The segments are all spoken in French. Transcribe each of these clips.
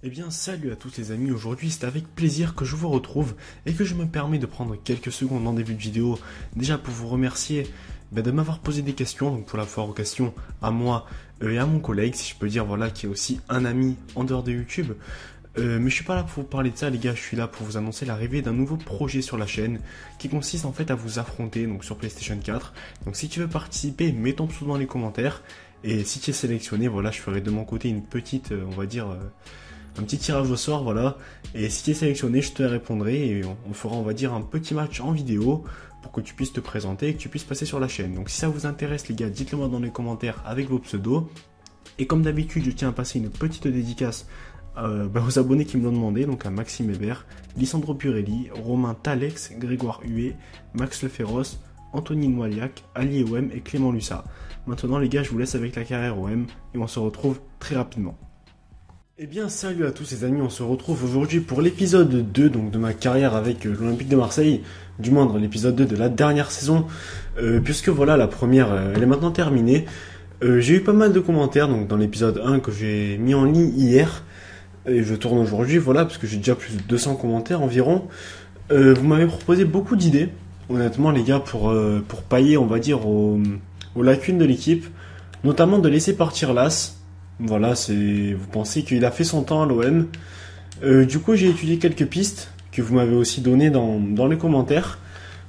Eh bien salut à tous les amis, aujourd'hui c'est avec plaisir que je vous retrouve et que je me permets de prendre quelques secondes en début de vidéo déjà pour vous remercier de m'avoir posé des questions, donc pour la fois aux questions à moi et à mon collègue, si je peux dire, voilà, qui est aussi un ami en dehors de YouTube. Mais je suis pas là pour vous parler de ça les gars, je suis là pour vous annoncer l'arrivée d'un nouveau projet sur la chaîne qui consiste en fait à vous affronter donc sur PlayStation 4. Donc si tu veux participer, mets ton pseudo dans les commentaires et si tu es sélectionné, voilà, je ferai de mon côté une petite, on va dire... un petit tirage au sort, voilà, et si tu es sélectionné, je te répondrai et on fera, on va dire, un petit match en vidéo pour que tu puisses te présenter et que tu puisses passer sur la chaîne. Donc si ça vous intéresse les gars, dites-le moi dans les commentaires avec vos pseudos. Et comme d'habitude, je tiens à passer une petite dédicace aux abonnés qui me l'ont demandé, donc à Maxime Hébert, Lissandro Purelli, Romain Talex, Grégoire Huet, Max Le Féroce, Anthony Noiliac, Ali OM et Clément Lussa. Maintenant les gars, je vous laisse avec la carrière OM et on se retrouve très rapidement. Eh bien salut à tous les amis, on se retrouve aujourd'hui pour l'épisode 2 donc, de ma carrière avec l'Olympique de Marseille, du moins dans l'épisode 2 de la dernière saison, puisque voilà la première elle est maintenant terminée. J'ai eu pas mal de commentaires donc, dans l'épisode 1 que j'ai mis en ligne hier, et je tourne aujourd'hui, voilà, parce que j'ai déjà plus de 200 commentaires environ. Vous m'avez proposé beaucoup d'idées, honnêtement les gars, pour pallier on va dire aux lacunes de l'équipe, notamment de laisser partir Las. Voilà, vous pensez qu'il a fait son temps à l'OM. Du coup, j'ai étudié quelques pistes que vous m'avez aussi données dans les commentaires.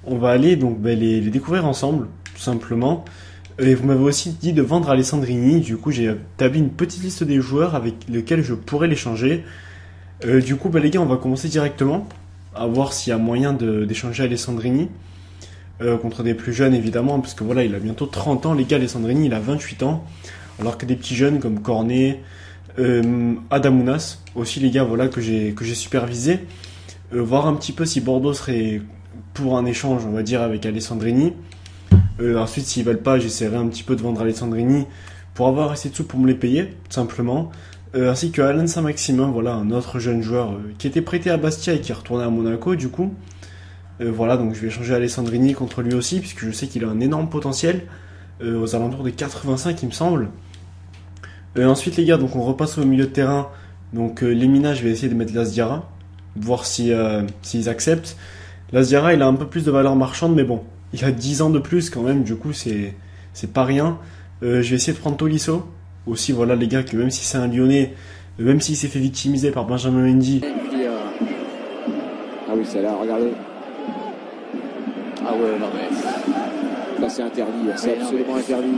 On va aller donc les découvrir ensemble, tout simplement. Et vous m'avez aussi dit de vendre Alessandrini. Du coup, j'ai établi une petite liste des joueurs avec lesquels je pourrais l'échanger. Du coup, les gars, on va commencer directement à voir s'il y a moyen d'échanger Alessandrini. Contre des plus jeunes, évidemment, parce que voilà, il a bientôt 30 ans. Les gars, Alessandrini, il a 28 ans. Alors que des petits jeunes comme Cornet, Adamounas, aussi les gars voilà, que j'ai supervisé, voir un petit peu si Bordeaux serait pour un échange, on va dire, avec Alessandrini. Ensuite, s'ils veulent pas, j'essaierai un petit peu de vendre Alessandrini pour avoir assez de sous pour me les payer, tout simplement. Ainsi que Alain Saint-Maximin, voilà, un autre jeune joueur qui était prêté à Bastia et qui est retourné à Monaco, du coup. Voilà, donc je vais échanger Alessandrini contre lui aussi, puisque je sais qu'il a un énorme potentiel. Aux alentours des 85 il me semble. Ensuite les gars, donc on repasse au milieu de terrain. Donc Lemina, je vais essayer de mettre Lasdiara, voir s'ils acceptent. Lasdiara, il a un peu plus de valeur marchande, mais bon, il a 10 ans de plus quand même, du coup c'est pas rien. Je vais essayer de prendre Tolisso aussi, voilà les gars, que même si c'est un Lyonnais, même s'il s'est fait victimiser par Benjamin Mendy. Ah oui, c'est là, regardez. Ah ouais, non mais... Là c'est interdit, c'est absolument interdit.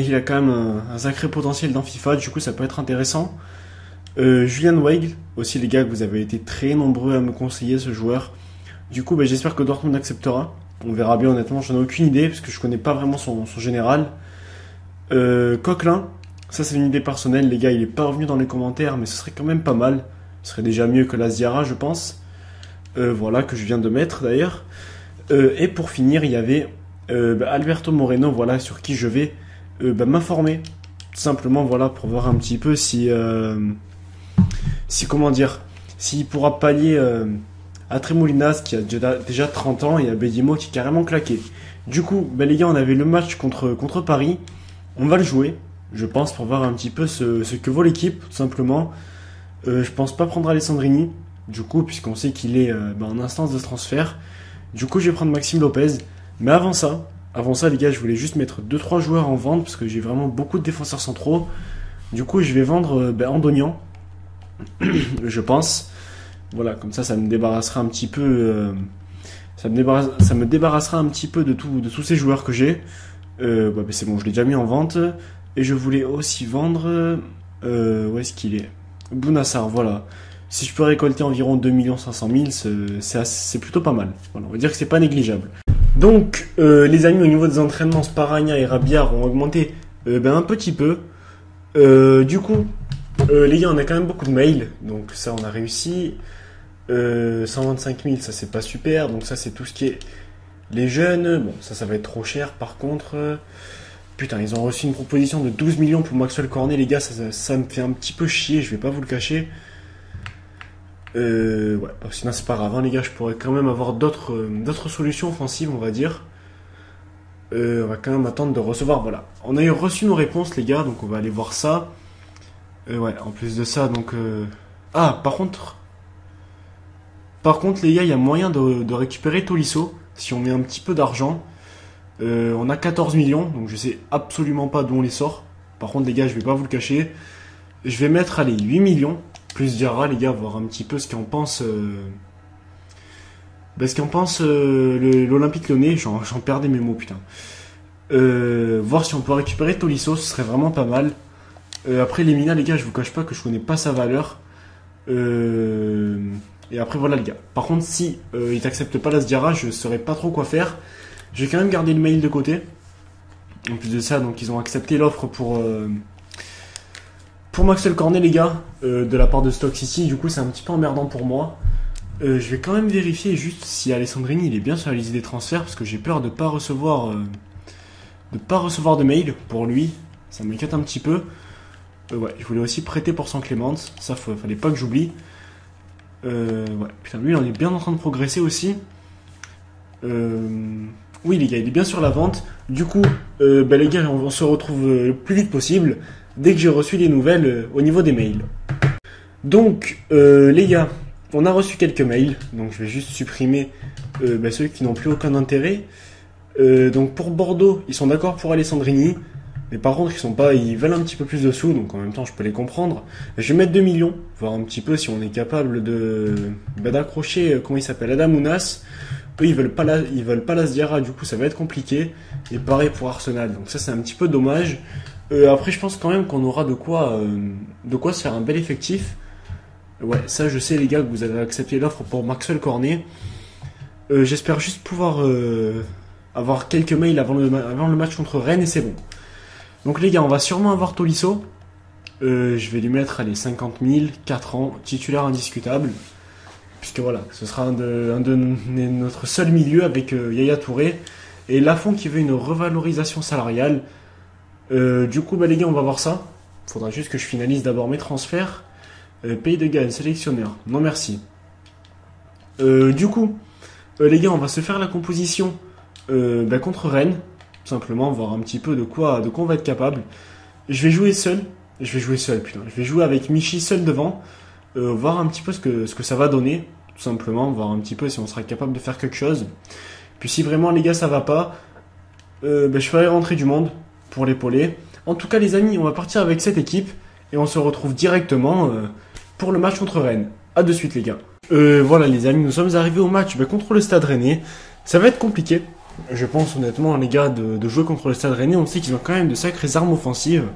Il a quand même un sacré potentiel dans FIFA, du coup ça peut être intéressant. Julian Weigl, aussi les gars, que vous avez été très nombreux à me conseiller ce joueur. Du coup j'espère que Dortmund acceptera. On verra bien, honnêtement, j'en ai aucune idée, parce que je connais pas vraiment son général. Coquelin, ça c'est une idée personnelle les gars, il est pas revenu dans les commentaires, mais ce serait quand même pas mal. Ce serait déjà mieux que Lasdiara je pense. Voilà, que je viens de mettre d'ailleurs. Et pour finir, il y avait Alberto Moreno, voilà, sur qui je vais m'informer. Tout simplement, voilà, pour voir un petit peu si comment dire, s'il pourra pallier à Tremolinas qui a déjà 30 ans et à Bedimo qui est carrément claqué. Du coup, les gars, on avait le match contre Paris. On va le jouer, je pense, pour voir un petit peu ce que vaut l'équipe, tout simplement. Je pense pas prendre Alessandrini, du coup, puisqu'on sait qu'il est en instance de transfert. Du coup, je vais prendre Maxime Lopez. Mais avant ça, les gars, je voulais juste mettre 2-3 joueurs en vente parce que j'ai vraiment beaucoup de défenseurs centraux. Du coup, je vais vendre Andonian, je pense. Voilà, comme ça me débarrassera un petit peu. Ça me débarrassera un petit peu de tous ces joueurs que j'ai. C'est bon, je l'ai déjà mis en vente. Et je voulais aussi vendre. Où est-ce qu'il est? Bounassar, voilà. Si je peux récolter environ 2 500 000, c'est plutôt pas mal. Voilà, on va dire que c'est pas négligeable. Donc, les amis, au niveau des entraînements, Sparagna et Rabiar ont augmenté un petit peu. Du coup, les gars, on a quand même beaucoup de mails. Donc ça, on a réussi. 125 000, ça c'est pas super. Donc ça, c'est tout ce qui est les jeunes. Bon, ça va être trop cher. Par contre, putain, ils ont reçu une proposition de 12 millions pour Maxwell Cornet. Les gars, ça me fait un petit peu chier. Je vais pas vous le cacher. Sinon c'est pas grave, hein, les gars, je pourrais quand même avoir d'autres solutions offensives, on va dire. On va quand même attendre de recevoir, voilà. On a reçu nos réponses, les gars, donc on va aller voir ça. Ouais, en plus de ça, donc... Ah, par contre, les gars, il y a moyen de récupérer Tolisso, si on met un petit peu d'argent. On a 14 millions, donc je sais absolument pas d'où on les sort. Par contre, les gars, je vais pas vous le cacher. Je vais mettre, allez, 8 millions, plus Diarra, les gars, voir un petit peu ce qu'en pense... l'Olympique Lyonnais. J'en perdais mes mots, putain. Voir si on peut récupérer Tolisso, ce serait vraiment pas mal. Après, Lemina, les gars, je vous cache pas que je connais pas sa valeur. Et après, voilà, les gars. Par contre, si ils n'acceptent pas la Diarra, je saurais pas trop quoi faire. Je vais quand même garder le mail de côté. En plus de ça, donc ils ont accepté l'offre pour Maxwell Cornet, les gars, de la part de Stoke City. Du coup, c'est un petit peu emmerdant pour moi. Je vais quand même vérifier juste si Alessandrini il est bien sur la liste des transferts, parce que j'ai peur de pas recevoir de mail pour lui. Ça m'inquiète un petit peu. Ouais, je voulais aussi prêter pour San Clément. Ça, fallait pas que j'oublie. Ouais, putain, lui, il en est bien en train de progresser aussi. Oui, les gars, il est bien sur la vente. Du coup, les gars, on se retrouve le plus vite possible dès que j'ai reçu des nouvelles au niveau des mails. Donc, les gars, on a reçu quelques mails. Donc, je vais juste supprimer ceux qui n'ont plus aucun intérêt. Donc, pour Bordeaux, ils sont d'accord pour Alessandrini. Mais par contre, ils veulent un petit peu plus de sous, donc en même temps, je peux les comprendre. Je vais mettre 2 millions, voir un petit peu si on est capable d'accrocher, comment il s'appelle, Adam Ounas. Eux, ils veulent pas la Diarra, du coup, ça va être compliqué. Et pareil pour Arsenal, donc ça, c'est un petit peu dommage. Après, je pense quand même qu'on aura de quoi se faire un bel effectif. Ouais, ça, je sais, les gars, que vous avez accepté l'offre pour Maxwell Cornet. J'espère juste pouvoir avoir quelques mails avant le match contre Rennes, et c'est bon. Donc les gars, on va sûrement avoir Tolisso. Je vais lui mettre, allez, 50 000, 4 ans, titulaire indiscutable. Puisque voilà, ce sera un de notre seul milieu avec Yaya Touré. Et Lafont qui veut une revalorisation salariale. Du coup, les gars, on va voir ça. Faudra juste que je finalise d'abord mes transferts. Pays de Galles, sélectionneur. Non, merci. Du coup, les gars, on va se faire la composition contre Rennes. Simplement, voir un petit peu de quoi on va être capable. Je vais jouer seul, putain. Je vais jouer avec Michi seul devant. Voir un petit peu ce que ça va donner. Tout simplement, voir un petit peu si on sera capable de faire quelque chose. Puis si vraiment, les gars, ça va pas, je ferai rentrer du monde pour l'épauler. En tout cas, les amis, on va partir avec cette équipe. Et on se retrouve directement pour le match contre Rennes. A de suite, les gars. Voilà, les amis, nous sommes arrivés au match contre le Stade Rennais. Ça va être compliqué. Je pense honnêtement, les gars, de jouer contre le Stade Rennais. On sait qu'ils ont quand même de sacrées armes offensives.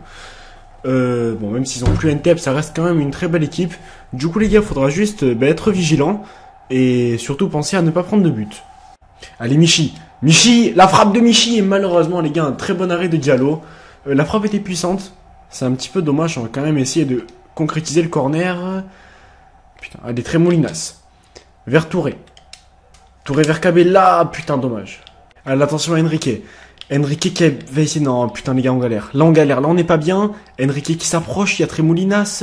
Même s'ils ont plus Ntep, ça reste quand même une très belle équipe. Du coup, les gars, il faudra juste être vigilant. Et surtout penser à ne pas prendre de but. Allez, Michi, la frappe de Michi. Et malheureusement, les gars, un très bon arrêt de Diallo. La frappe était puissante. C'est un petit peu dommage. On va quand même essayer de concrétiser le corner. Putain, allez, Tremolinas. Vers Touré. Touré vers Cabella. Putain, dommage. Allez, attention à Enrique qui va essayer... Non, putain, les gars, on galère. Là, on n'est pas bien. Enrique qui s'approche, il y a Tremolinas.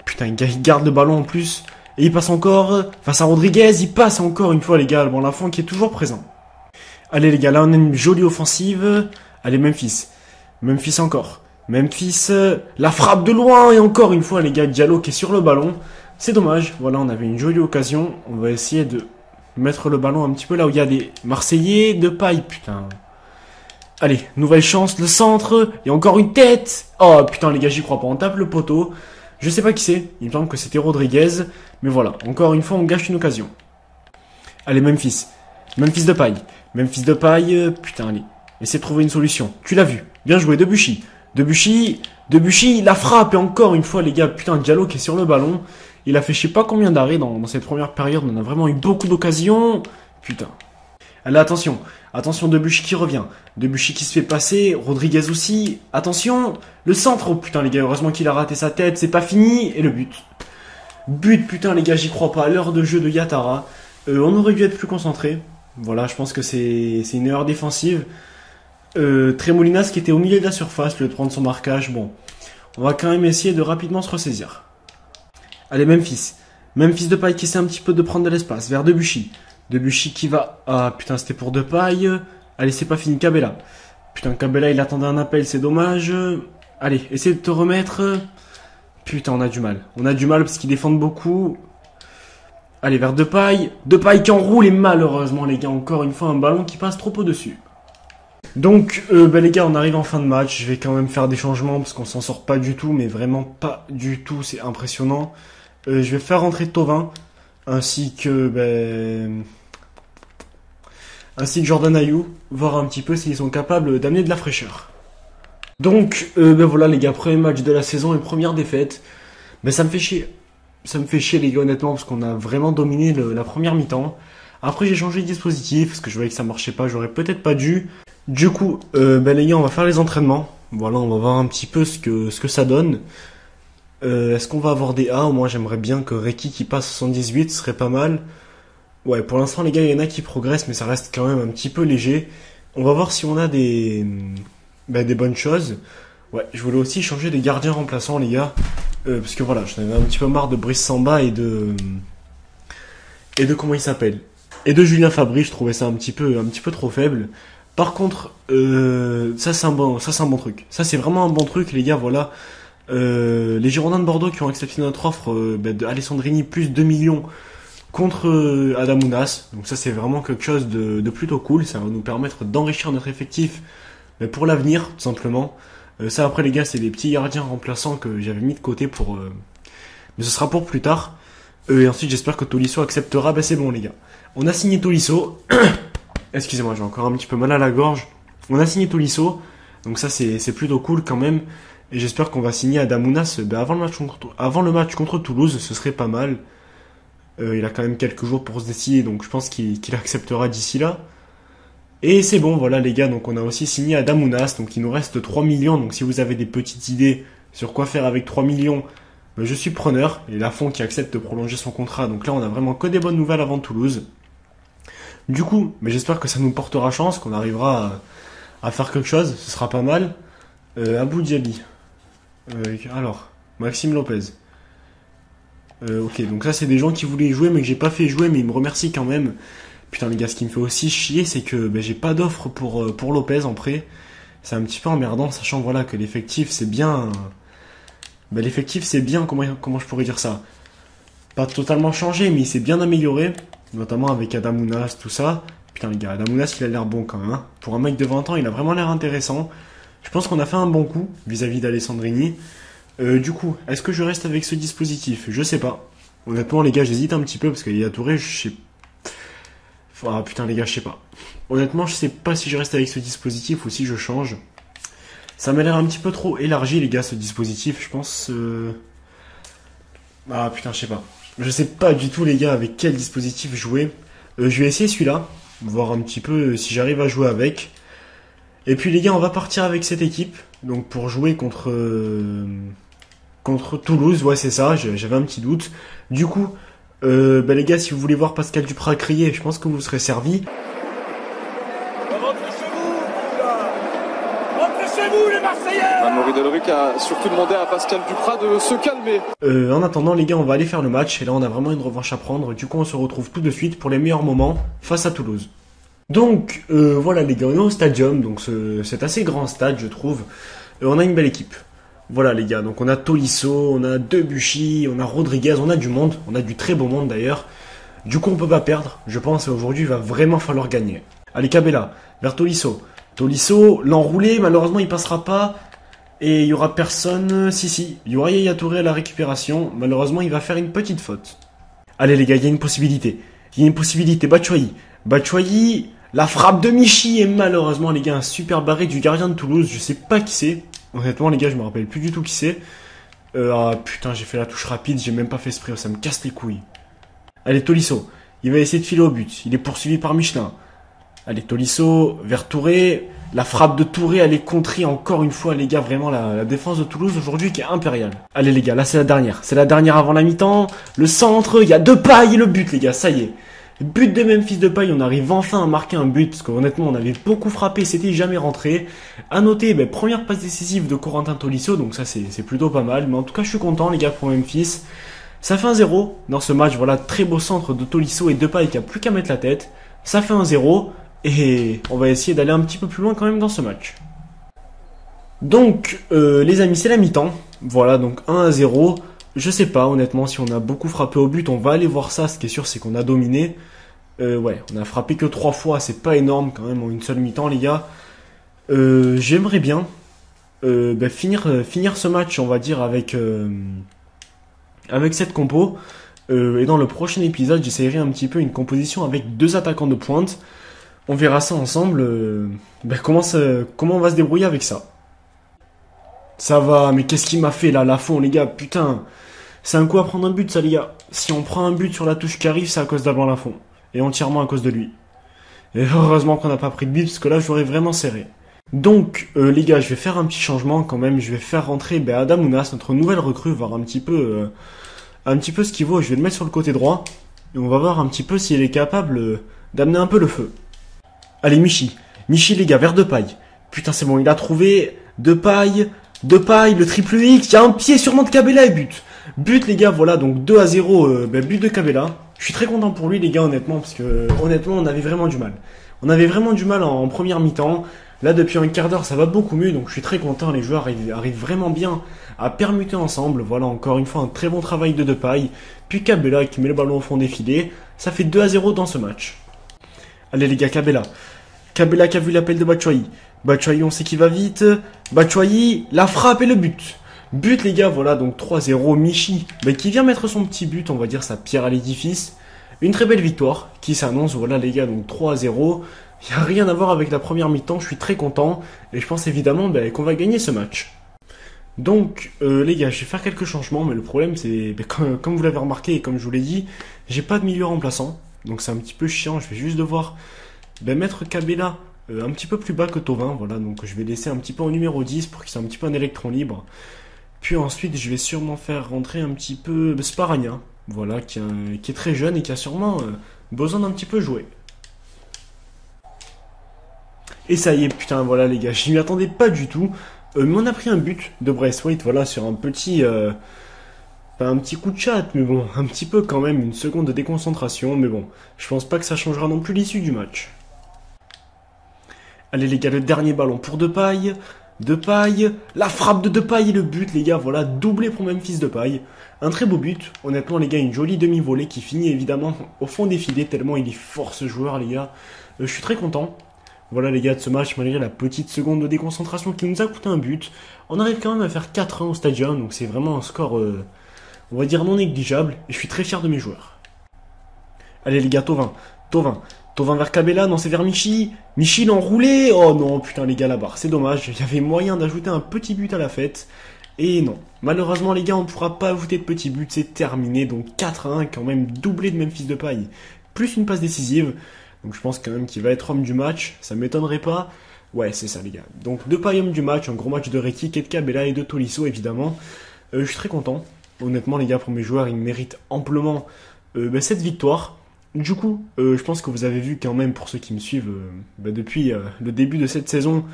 Putain, il garde le ballon en plus. Et il passe encore. Face à Rodriguez, il passe encore une fois, les gars. Bon, Lafont qui est toujours présent. Allez, les gars, là, on a une jolie offensive. Allez, Memphis encore. La frappe de loin. Et encore une fois, les gars, Diallo qui est sur le ballon. C'est dommage. Voilà, on avait une jolie occasion. On va essayer de mettre le ballon un petit peu là où il y a des Marseillais. Depay, putain. Allez, nouvelle chance, le centre. Et encore une tête. Oh, putain, les gars, j'y crois pas. On tape le poteau. Je sais pas qui c'est. Il me semble que c'était Rodriguez. Mais voilà, encore une fois, on gâche une occasion. Allez, Memphis Depay. Putain, allez. Essayez de trouver une solution. Tu l'as vu. Bien joué, Debuchy, la frappe. Et encore une fois, les gars, putain, Diallo qui est sur le ballon. Il a fait je sais pas combien d'arrêts dans cette première période. On a vraiment eu beaucoup d'occasions. Putain. Allez, attention, Debuchy qui revient. Debuchy qui se fait passer. Rodriguez aussi. Attention. Le centre. Oh putain, les gars, heureusement qu'il a raté sa tête. C'est pas fini. Et le but. Putain, les gars, j'y crois pas. L'heure de jeu de Yatara. On aurait dû être plus concentré. Voilà, je pense que c'est une erreur défensive. Tremolinas qui était au milieu de la surface, le de prendre son marquage. Bon, on va quand même essayer de rapidement se ressaisir. Allez, Memphis Depay qui essaie un petit peu de prendre de l'espace vers Debuchy qui va... Ah putain, c'était pour Depay. Allez, c'est pas fini, Cabella. Putain, Cabella, il attendait un appel, c'est dommage. Allez, essaye de te remettre. Putain, on a du mal. On a du mal parce qu'ils défendent beaucoup. Allez, vers Depay. Depay qui enroule et malheureusement, les gars, encore une fois, un ballon qui passe trop au-dessus. Donc, les gars, on arrive en fin de match. Je vais quand même faire des changements parce qu'on s'en sort pas du tout, mais vraiment pas du tout. C'est impressionnant. Je vais faire rentrer Thauvin ainsi que Jordan Ayew, voir un petit peu s'ils sont capables d'amener de la fraîcheur. Donc, voilà les gars, premier match de la saison et première défaite. Ça me fait chier. Ça me fait chier les gars honnêtement parce qu'on a vraiment dominé la première mi-temps. Après j'ai changé de dispositif parce que je voyais que ça marchait pas, j'aurais peut-être pas dû. Du coup, les gars, on va faire les entraînements. Voilà, on va voir un petit peu ce que ça donne. Est-ce qu'on va avoir des A? Moi j'aimerais bien que Reiki qui passe 78, ce serait pas mal. Ouais, pour l'instant les gars, il y en a qui progressent mais ça reste quand même un petit peu léger. On va voir si on a des bonnes choses. Ouais, je voulais aussi changer des gardiens remplaçants les gars. Parce que voilà, j'en avais un petit peu marre de Brice Samba et de comment il s'appelle. Et de Julien Fabry, je trouvais ça un petit peu trop faible. Par contre, ça c'est un bon truc. Ça c'est vraiment un bon truc les gars, voilà. Les Girondins de Bordeaux qui ont accepté notre offre de Alessandrini plus 2 millions contre Adamounas. Donc ça c'est vraiment quelque chose de plutôt cool. Ça va nous permettre d'enrichir notre effectif mais pour l'avenir, tout simplement. Ça après les gars, c'est des petits gardiens remplaçants que j'avais mis de côté pour... mais ce sera pour plus tard. Et ensuite j'espère que Tolisso acceptera. C'est bon les gars. On a signé Tolisso. Excusez-moi, j'ai encore un petit peu mal à la gorge. On a signé Tolisso. Donc ça c'est plutôt cool quand même. Et j'espère qu'on va signer Adamounas avant le match contre Toulouse. Ce serait pas mal. Il a quand même quelques jours pour se décider. Donc je pense qu'il acceptera d'ici là. Et c'est bon, voilà les gars, donc on a aussi signé Adamounas, donc il nous reste 3 millions, donc si vous avez des petites idées sur quoi faire avec 3 millions, je suis preneur, et Lafont qui accepte de prolonger son contrat, donc là on a vraiment que des bonnes nouvelles avant Toulouse. Du coup, j'espère que ça nous portera chance, qu'on arrivera à faire quelque chose, ce sera pas mal. Abou Diaby, alors, Maxime Lopez. Ok, donc ça c'est des gens qui voulaient jouer mais que j'ai pas fait jouer, mais ils me remercient quand même. Putain les gars, ce qui me fait aussi chier, c'est que j'ai pas d'offre pour Lopez en prêt. C'est un petit peu emmerdant, sachant voilà que l'effectif c'est bien... l'effectif c'est bien, comment je pourrais dire ça? Pas totalement changé, mais il s'est bien amélioré, notamment avec Adamounas, tout ça. Putain les gars, Adamounas il a l'air bon quand même. Hein. Pour un mec de 20 ans, il a vraiment l'air intéressant. Je pense qu'on a fait un bon coup vis-à-vis d'Alessandrini. Du coup, est-ce que je reste avec ce dispositif? Je sais pas. Honnêtement les gars, j'hésite un petit peu parce qu'il y a Touré, je sais pas. Ah putain les gars, je sais pas. Honnêtement, je sais pas si je reste avec ce dispositif ou si je change. Ça m'a l'air un petit peu trop élargi les gars, ce dispositif, je pense. Ah putain, je sais pas. Je sais pas du tout les gars avec quel dispositif jouer. Je vais essayer celui-là, voir un petit peu si j'arrive à jouer avec. Et puis les gars, on va partir avec cette équipe. Donc pour jouer contre Toulouse, ouais c'est ça, j'avais un petit doute. Du coup... les gars, si vous voulez voir Pascal Duprat crier, je pense que vous serez servis. Rentrez chez vous, rentrez chez vous les Marseillais. Amaury Delruc a surtout demandé à Pascal Duprat de se calmer. En attendant les gars, on va aller faire le match et là on a vraiment une revanche à prendre. Du coup on se retrouve tout de suite pour les meilleurs moments face à Toulouse. Donc voilà les gars, on est au Stadium, donc c'est assez grand stade je trouve. On a une belle équipe. Voilà les gars, donc on a Tolisso, on a Debuchy, on a Rodriguez, on a du monde, on a du très beau monde d'ailleurs. Du coup on peut pas perdre, je pense, et aujourd'hui il va vraiment falloir gagner. Allez Cabella, vers Tolisso. Tolisso, l'enroulé, malheureusement il passera pas. Et il y aura personne, si, il y aura Yaya Touré à la récupération, malheureusement il va faire une petite faute. Allez les gars, il y a une possibilité, Batshuayi, la frappe de Michi, et malheureusement les gars, un super barré du gardien de Toulouse, je sais pas qui c'est. Honnêtement les gars, je me rappelle plus du tout qui c'est. Ah putain, j'ai fait la touche rapide, j'ai même pas fait esprit, ça me casse les couilles. Allez Tolisso, il va essayer de filer au but, il est poursuivi par Michelin. Allez Tolisso, vers Touré, la frappe de Touré, elle est contrée encore une fois les gars, vraiment la défense de Toulouse aujourd'hui qui est impériale. Allez les gars, là c'est la dernière avant la mi-temps, le centre, il y a Depay et le but les gars, ça y est. But de Memphis Depay, on arrive enfin à marquer un but, parce qu'honnêtement on avait beaucoup frappé, c'était jamais rentré. À noter, première passe décisive de Corentin Tolisso, donc ça c'est plutôt pas mal, mais en tout cas je suis content les gars pour Memphis. Ça fait 1-0 dans ce match, voilà, très beau centre de Tolisso et Depay qui a plus qu'à mettre la tête. Ça fait 1-0, et on va essayer d'aller un petit peu plus loin quand même dans ce match. Donc les amis, c'est la mi-temps. Voilà, donc 1-0. Je sais pas, honnêtement, si on a beaucoup frappé au but, on va aller voir ça. Ce qui est sûr, c'est qu'on a dominé. Ouais, on a frappé que 3 fois, c'est pas énorme quand même en une seule mi-temps, les gars. J'aimerais bien finir ce match, on va dire, avec cette compo. Et dans le prochain épisode, j'essaierai un petit peu une composition avec 2 attaquants de pointe. On verra ça ensemble. Comment on va se débrouiller avec ça. Ça va, mais qu'est-ce qu'il m'a fait là, Lafont, les gars, putain. C'est un coup à prendre un but, ça, les gars. Si on prend un but sur la touche qui arrive, c'est à cause d'Alban Lafont. Et entièrement à cause de lui. Et heureusement qu'on n'a pas pris de but, parce que là, j'aurais vraiment serré. Donc, les gars, je vais faire un petit changement quand même. Je vais faire rentrer Adamounas, notre nouvelle recrue, voir un petit peu ce qu'il vaut. Je vais le mettre sur le côté droit. Et on va voir un petit peu s'il est capable d'amener un peu le feu. Allez, Michi, les gars, vers Depay. Putain, c'est bon, il a trouvé Depay, le triple X. Il y a un pied sûrement de Cabella et but. But, les gars, voilà, donc 2-0, but de Cabella. Je suis très content pour lui, les gars, honnêtement, parce que, honnêtement, on avait vraiment du mal. On avait vraiment du mal en première mi-temps. Là, depuis un quart d'heure, ça va beaucoup mieux, donc je suis très content. Les joueurs arrivent vraiment bien à permuter ensemble. Voilà, encore une fois, un très bon travail de Depay. Puis Cabella qui met le ballon au fond des filets. Ça fait 2-0 dans ce match. Allez, les gars, Cabella qui a vu l'appel de Batshuayi. Batshuayi, on sait qu'il va vite. Batshuayi, la frappe et le but. But, les gars, voilà, donc 3-0. Michi, qui vient mettre son petit but, on va dire sa pierre à l'édifice. Une très belle victoire qui s'annonce, voilà, les gars, donc 3-0. Il n'y a rien à voir avec la première mi-temps, je suis très content. Et je pense évidemment qu'on va gagner ce match. Donc, les gars, je vais faire quelques changements, mais le problème, c'est, comme vous l'avez remarqué et comme je vous l'ai dit, j'ai pas de milieu remplaçant. Donc, c'est un petit peu chiant, je vais juste devoir mettre Cabella un petit peu plus bas que Thauvin. Voilà, donc je vais laisser un petit peu en numéro 10 pour qu'il soit un petit peu un électron libre. Puis ensuite, je vais sûrement faire rentrer un petit peu Sparagna, voilà, qui est très jeune et qui a sûrement besoin d'un petit peu jouer. Et ça y est, putain, voilà les gars, je m'y attendais pas du tout. Mais on a pris un but de Braithwaite, voilà, sur un petit coup de chat, mais bon, un petit peu quand même, une seconde de déconcentration, mais bon, je pense pas que ça changera non plus l'issue du match. Allez les gars, le dernier ballon pour Depay, la frappe de Depay et le but, les gars, voilà, doublé pour Memphis Depay. Un très beau but, honnêtement les gars, une jolie demi-volée qui finit évidemment au fond des filets, tellement il est fort ce joueur les gars. Je suis très content. Voilà les gars de ce match, malgré la petite seconde de déconcentration qui nous a coûté un but. On arrive quand même à faire 4-1 au stadium, donc c'est vraiment un score, on va dire non négligeable, et je suis très fier de mes joueurs. Allez les gars, Thauvin vers Cabella, non c'est vers Michi l'enroulé, oh non putain les gars la barre, c'est dommage, il y avait moyen d'ajouter un petit but à la fête, et non, malheureusement les gars on ne pourra pas ajouter de petit but, c'est terminé, donc 4-1 quand même, doublé de Memphis Depay, plus une passe décisive, donc je pense quand même qu'il va être homme du match, ça m'étonnerait pas, ouais c'est ça les gars, donc Depay homme du match, un gros match de Rekic et de Cabella et de Tolisso évidemment, je suis très content, honnêtement les gars pour mes joueurs ils méritent amplement cette victoire. Du coup, je pense que vous avez vu quand même, pour ceux qui me suivent depuis le début de cette saison,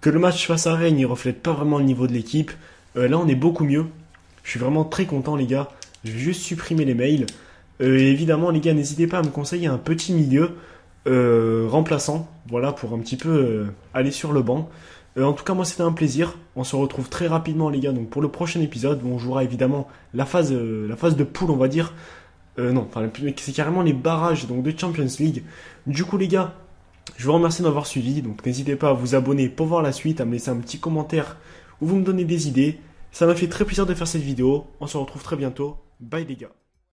que le match face à Rennes, il reflète pas vraiment le niveau de l'équipe. Là, on est beaucoup mieux. Je suis vraiment très content, les gars. Je vais juste supprimer les mails. Et évidemment, les gars, n'hésitez pas à me conseiller un petit milieu remplaçant, voilà, pour un petit peu aller sur le banc. En tout cas, moi, c'était un plaisir. On se retrouve très rapidement, les gars, donc pour le prochain épisode, où on jouera évidemment la phase de poule, on va dire. Non, enfin, c'est carrément les barrages donc de Champions League. Du coup, les gars, je vous remercie d'avoir suivi. Donc, n'hésitez pas à vous abonner pour voir la suite, à me laisser un petit commentaire où vous me donnez des idées. Ça m'a fait très plaisir de faire cette vidéo. On se retrouve très bientôt. Bye, les gars.